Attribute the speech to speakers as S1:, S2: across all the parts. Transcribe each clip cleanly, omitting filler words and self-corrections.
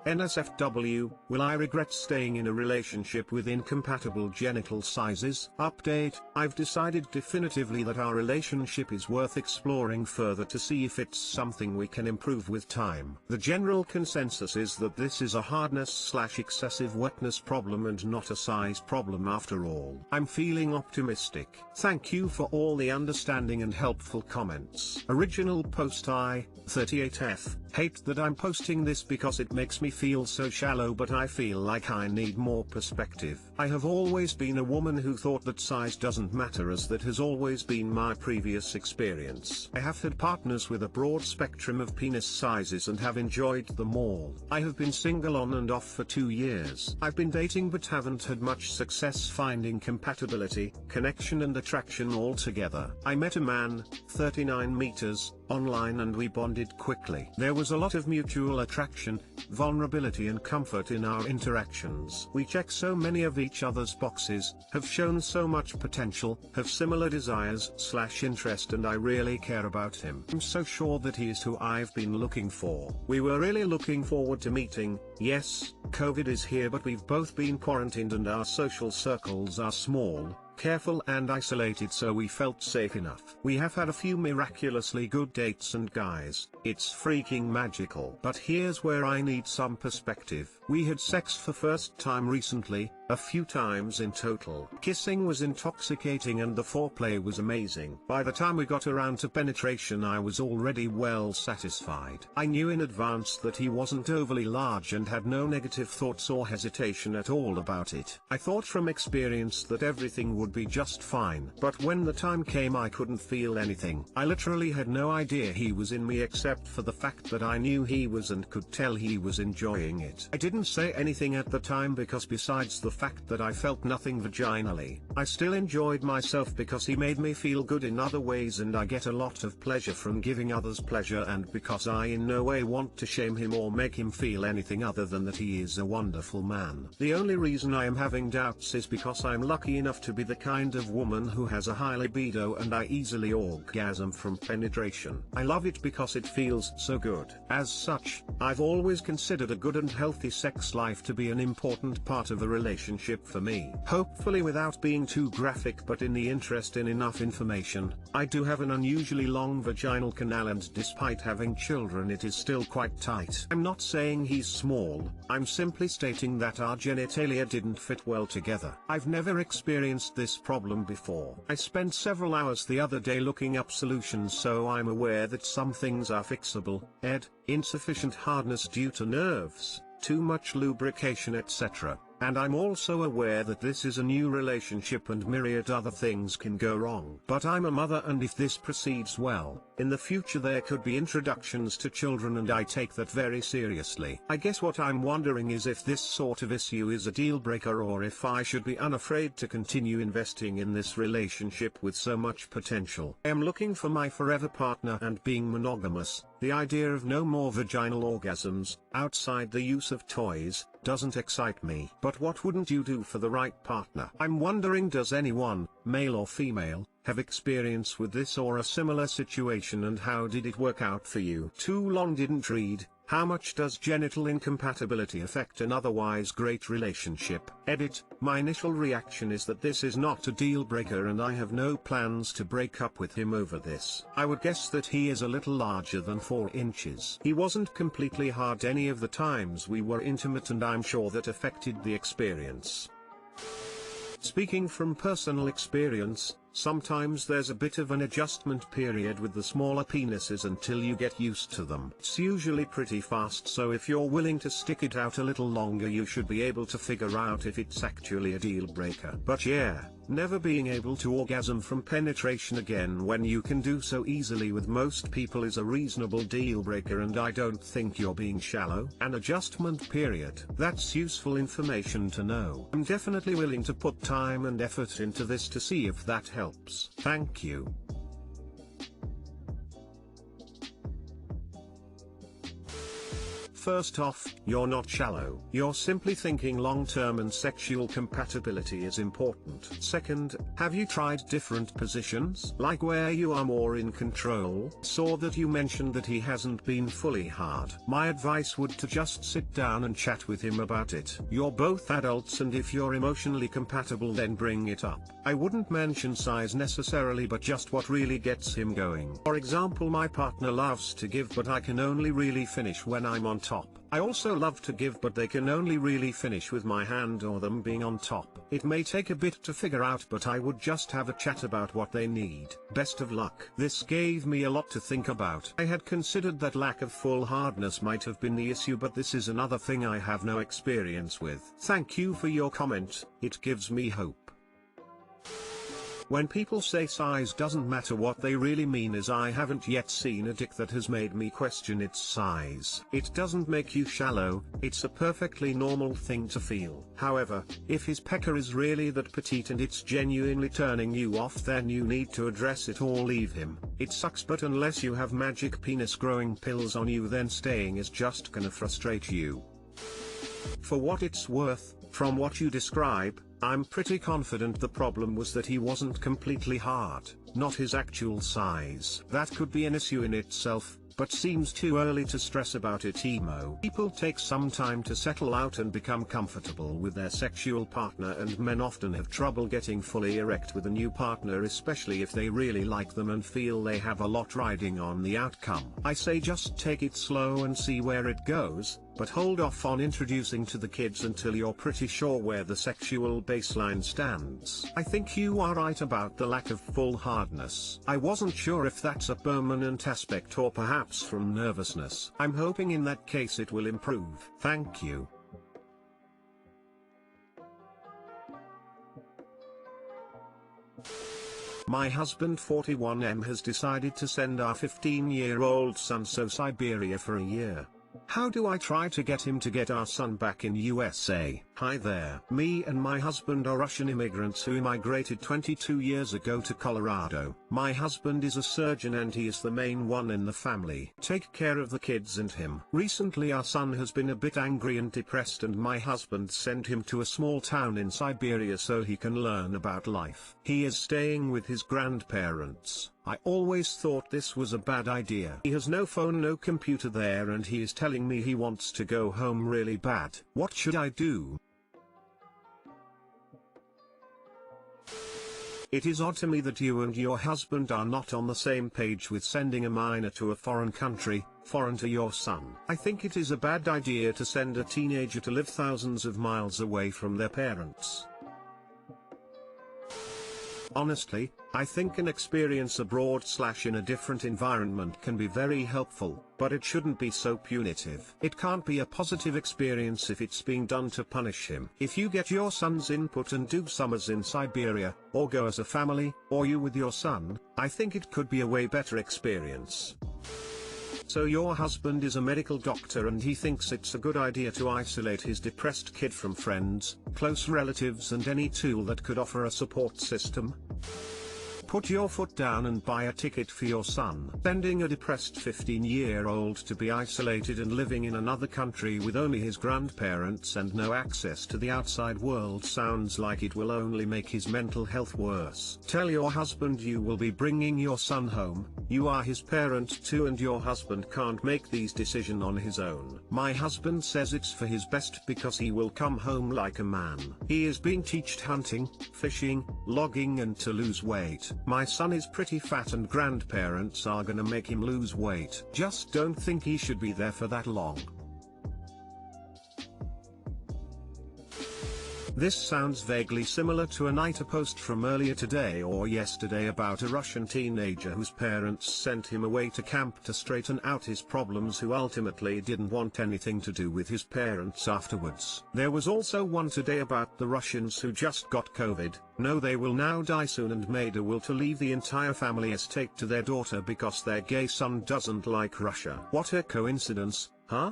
S1: NSFW, will I regret staying in a relationship with incompatible genital sizes? Update, I've decided definitively that our relationship is worth exploring further to see if it's something we can improve with time. The general consensus is that this is a hardness/excessive wetness problem and not a size problem after all. I'm feeling optimistic. Thank you for all the understanding and helpful comments. Original post I, 38F, hate that I'm posting this because it makes me feel so shallow, but I feel like I need more perspective. I have always been a woman who thought that size doesn't matter, as that has always been my previous experience. I have had partners with a broad spectrum of penis sizes and have enjoyed them all. I have been single on and off for 2 years. I've been dating but haven't had much success finding compatibility, connection and attraction all together. I met a man, 39 meters, online, and we bonded quickly. There was a lot of mutual attraction, vulnerability and comfort in our interactions. We check so many of each other's boxes, have shown so much potential, have similar desires/interest, and I really care about him. I'm so sure that he is who I've been looking for. We were really looking forward to meeting. Yes, COVID is here, but we've both been quarantined and our social circles are small, careful and isolated, so we felt safe enough. We have had a few miraculously good dates, and guys, it's freaking magical. But here's where I need some perspective. We had sex for first time recently, a few times in total. Kissing was intoxicating and the foreplay was amazing. By the time we got around to penetration, I was already well satisfied. I knew in advance that he wasn't overly large and had no negative thoughts or hesitation at all about it. I thought from experience that everything would be just fine. But when the time came, I couldn't feel anything. I literally had no idea he was in me, except for the fact that I knew he was and could tell he was enjoying it. I didn't say anything at the time because besides the fact that I felt nothing vaginally, I still enjoyed myself because he made me feel good in other ways, and I get a lot of pleasure from giving others pleasure, and because I in no way want to shame him or make him feel anything other than that he is a wonderful man. The only reason I am having doubts is because I'm lucky enough to be the kind of woman who has a high libido and I easily orgasm from penetration. I love it because it feels so good. As such, I've always considered a good and healthy sex life to be an important part of a relationship for me. Hopefully without being too graphic, but in the interest in enough information, I do have an unusually long vaginal canal, and despite having children it is still quite tight. I'm not saying he's small, I'm simply stating that our genitalia didn't fit well together. I've never experienced this problem before. I spent several hours the other day looking up solutions, so I'm aware that some things are fixable, insufficient hardness due to nerves, too much lubrication, etc. And I'm also aware that this is a new relationship and myriad other things can go wrong. But I'm a mother, and if this proceeds well, in the future there could be introductions to children, and I take that very seriously. I guess what I'm wondering is if this sort of issue is a deal breaker, or if I should be unafraid to continue investing in this relationship with so much potential. I am looking for my forever partner and being monogamous. The idea of no more vaginal orgasms, outside the use of toys, doesn't excite me. But what wouldn't you do for the right partner? I'm wondering, does anyone, male or female, have experience with this or a similar situation, and how did it work out for you? Too long didn't read. How much does genital incompatibility affect an otherwise great relationship? Edit, my initial reaction is that this is not a deal breaker and I have no plans to break up with him over this. I would guess that he is a little larger than 4 inches. He wasn't completely hard any of the times we were intimate, and I'm sure that affected the experience. Speaking from personal experience, sometimes there's a bit of an adjustment period with the smaller penises until you get used to them. It's usually pretty fast, so if you're willing to stick it out a little longer you should be able to figure out if it's actually a deal breaker. But yeah, never being able to orgasm from penetration again when you can do so easily with most people is a reasonable deal breaker, and I don't think you're being shallow. An adjustment period. That's useful information to know. I'm definitely willing to put time and effort into this to see if that helps. Thank you. First off, you're not shallow. You're simply thinking long-term and sexual compatibility is important. Second, have you tried different positions? Like where you are more in control? Saw that you mentioned that he hasn't been fully hard. My advice would to just sit down and chat with him about it. You're both adults, and if you're emotionally compatible, then bring it up. I wouldn't mention size necessarily, but just what really gets him going. For example, my partner loves to give, but I can only really finish when I'm on top. I also love to give, but they can only really finish with my hand or them being on top. It may take a bit to figure out, but I would just have a chat about what they need. Best of luck. This gave me a lot to think about. I had considered that lack of full hardness might have been the issue, but this is another thing I have no experience with. Thank you for your comment, it gives me hope. When people say size doesn't matter, what they really mean is I haven't yet seen a dick that has made me question its size. It doesn't make you shallow, it's a perfectly normal thing to feel. However, if his pecker is really that petite and it's genuinely turning you off, then you need to address it or leave him. It sucks, but unless you have magic penis growing pills on you, then staying is just gonna frustrate you. For what it's worth, from what you describe, I'm pretty confident the problem was that he wasn't completely hard, not his actual size. That could be an issue in itself, but seems too early to stress about it emo. People take some time to settle out and become comfortable with their sexual partner, and men often have trouble getting fully erect with a new partner, especially if they really like them and feel they have a lot riding on the outcome. I say just take it slow and see where it goes, but hold off on introducing to the kids until you're pretty sure where the sexual baseline stands. I think you are right about the lack of full hardness. I wasn't sure if that's a permanent aspect or perhaps from nervousness. I'm hoping in that case it will improve. Thank you. My husband 41M has decided to send our 15-year-old son to Siberia for a year. How do I try to get him to get our son back in USA? Hi there. Me and my husband are Russian immigrants who immigrated 22 years ago to Colorado. My husband is a surgeon and he is the main one in the family. Take care of the kids and him. Recently our son has been a bit angry and depressed, and my husband sent him to a small town in Siberia so he can learn about life. He is staying with his grandparents. I always thought this was a bad idea. He has no phone, no computer there, and he is telling me he wants to go home really bad. What should I do? It is odd to me that you and your husband are not on the same page with sending a minor to a foreign country, foreign to your son. I think it is a bad idea to send a teenager to live thousands of miles away from their parents. Honestly, I think an experience abroad / in a different environment can be very helpful, but it shouldn't be so punitive. It can't be a positive experience if it's being done to punish him. If you get your son's input and do summers in Siberia, or go as a family, or you with your son, I think it could be a way better experience. So your husband is a medical doctor and he thinks it's a good idea to isolate his depressed kid from friends, close relatives and any tool that could offer a support system? Put your foot down and buy a ticket for your son. Sending a depressed 15-year-old to be isolated and living in another country with only his grandparents and no access to the outside world sounds like it will only make his mental health worse. Tell your husband you will be bringing your son home. You are his parent too, and your husband can't make these decisions on his own. My husband says it's for his best because he will come home like a man. He is being taught hunting, fishing, logging and to lose weight. My son is pretty fat and grandparents are gonna make him lose weight. Just don't think he should be there for that long. This sounds vaguely similar to a Nita post from earlier today or yesterday about a Russian teenager whose parents sent him away to camp to straighten out his problems, who ultimately didn't want anything to do with his parents afterwards. There was also one today about the Russians who just got COVID, know they will now die soon and made a will to leave the entire family estate to their daughter because their gay son doesn't like Russia. What a coincidence, huh?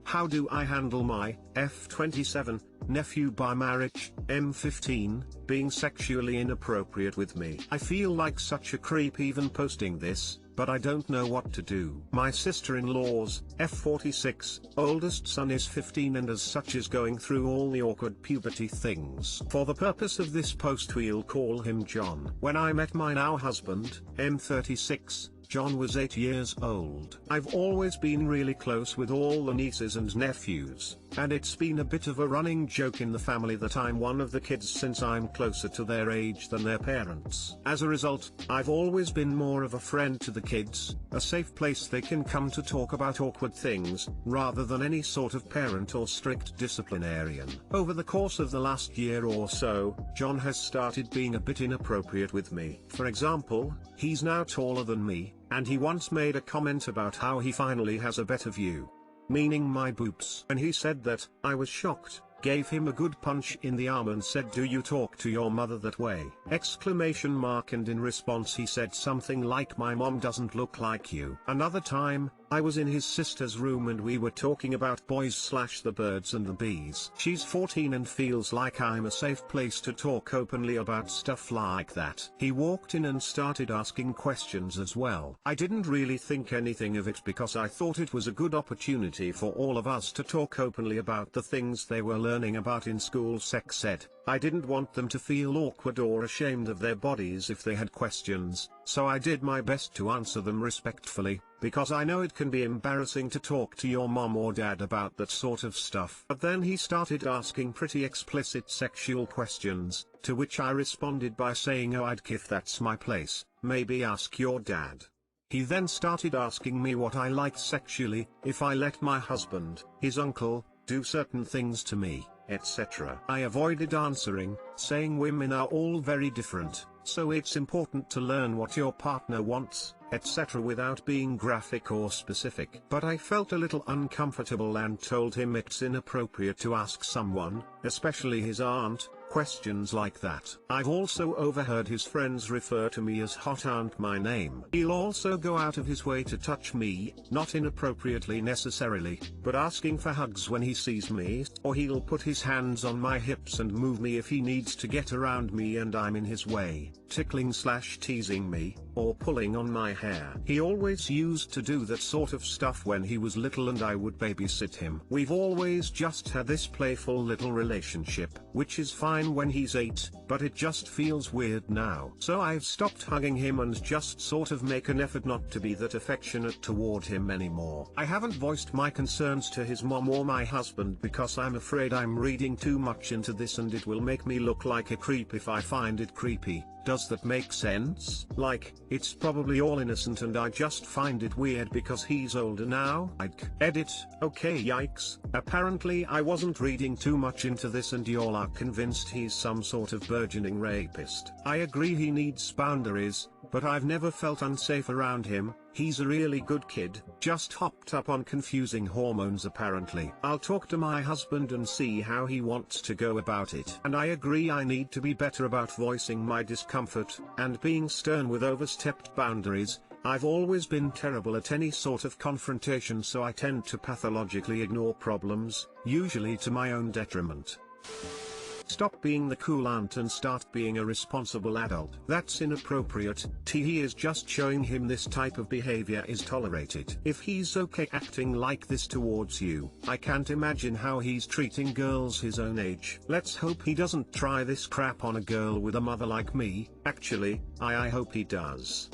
S1: How do I handle my F27 nephew by marriage, M15, being sexually inappropriate with me. I feel like such a creep even posting this, but I don't know what to do. My sister-in-law's, F46, oldest son is 15 and as such is going through all the awkward puberty things. For the purpose of this post we'll call him John. When I met my now husband, M36, John was 8 years old. I've always been really close with all the nieces and nephews, and it's been a bit of a running joke in the family that I'm one of the kids since I'm closer to their age than their parents. As a result, I've always been more of a friend to the kids, a safe place they can come to talk about awkward things, rather than any sort of parent or strict disciplinarian. Over the course of the last year or so, John has started being a bit inappropriate with me. For example, he's now taller than me, and he once made a comment about how he finally has a better view, meaning my boobs. And he said that, I was shocked, gave him a good punch in the arm and said, "Do you talk to your mother that way?" Exclamation mark. And in response he said something like, "My mom doesn't look like you." Another time, I was in his sister's room and we were talking about boys/the birds and the bees. She's 14 and feels like I'm a safe place to talk openly about stuff like that. He walked in and started asking questions as well. I didn't really think anything of it because I thought it was a good opportunity for all of us to talk openly about the things they were learning about in school sex ed. I didn't want them to feel awkward or ashamed of their bodies if they had questions, so I did my best to answer them respectfully, because I know it can be embarrassing to talk to your mom or dad about that sort of stuff. But then he started asking pretty explicit sexual questions, to which I responded by saying, "Oh, I'd if that's my place, maybe ask your dad." He then started asking me what I liked sexually, if I let my husband, his uncle, do certain things to me, etc. I avoided answering, saying women are all very different, so it's important to learn what your partner wants, etc. without being graphic or specific. But I felt a little uncomfortable and told him it's inappropriate to ask someone, especially his aunt, questions like that. I've also overheard his friends refer to me as hot aunt my name. He'll also go out of his way to touch me, not inappropriately necessarily, but asking for hugs when he sees me, or he'll put his hands on my hips and move me if he needs to get around me and I'm in his way, tickling/teasing me, or pulling on my hair. He always used to do that sort of stuff when he was little and I would babysit him. We've always just had this playful little relationship, which is fine when he's 8, but it just feels weird now. So I've stopped hugging him and just sort of make an effort not to be that affectionate toward him anymore. I haven't voiced my concerns to his mom or my husband because I'm afraid I'm reading too much into this and it will make me look like a creep if I find it creepy. Does that make sense? Like, it's probably all innocent and I just find it weird because he's older now. Edit. Okay, yikes. Apparently I wasn't reading too much into this and y'all are convinced he's some sort of burgeoning rapist. I agree he needs boundaries, but I've never felt unsafe around him. He's a really good kid, just hopped up on confusing hormones apparently. I'll talk to my husband and see how he wants to go about it. And I agree I need to be better about voicing my discomfort, and being stern with overstepped boundaries. I've always been terrible at any sort of confrontation, so I tend to pathologically ignore problems, usually to my own detriment. Stop being the cool aunt and start being a responsible adult. That's inappropriate. He is just showing him this type of behavior is tolerated. If he's okay acting like this towards you, I can't imagine how he's treating girls his own age. Let's hope he doesn't try this crap on a girl with a mother like me. Actually, I hope he does.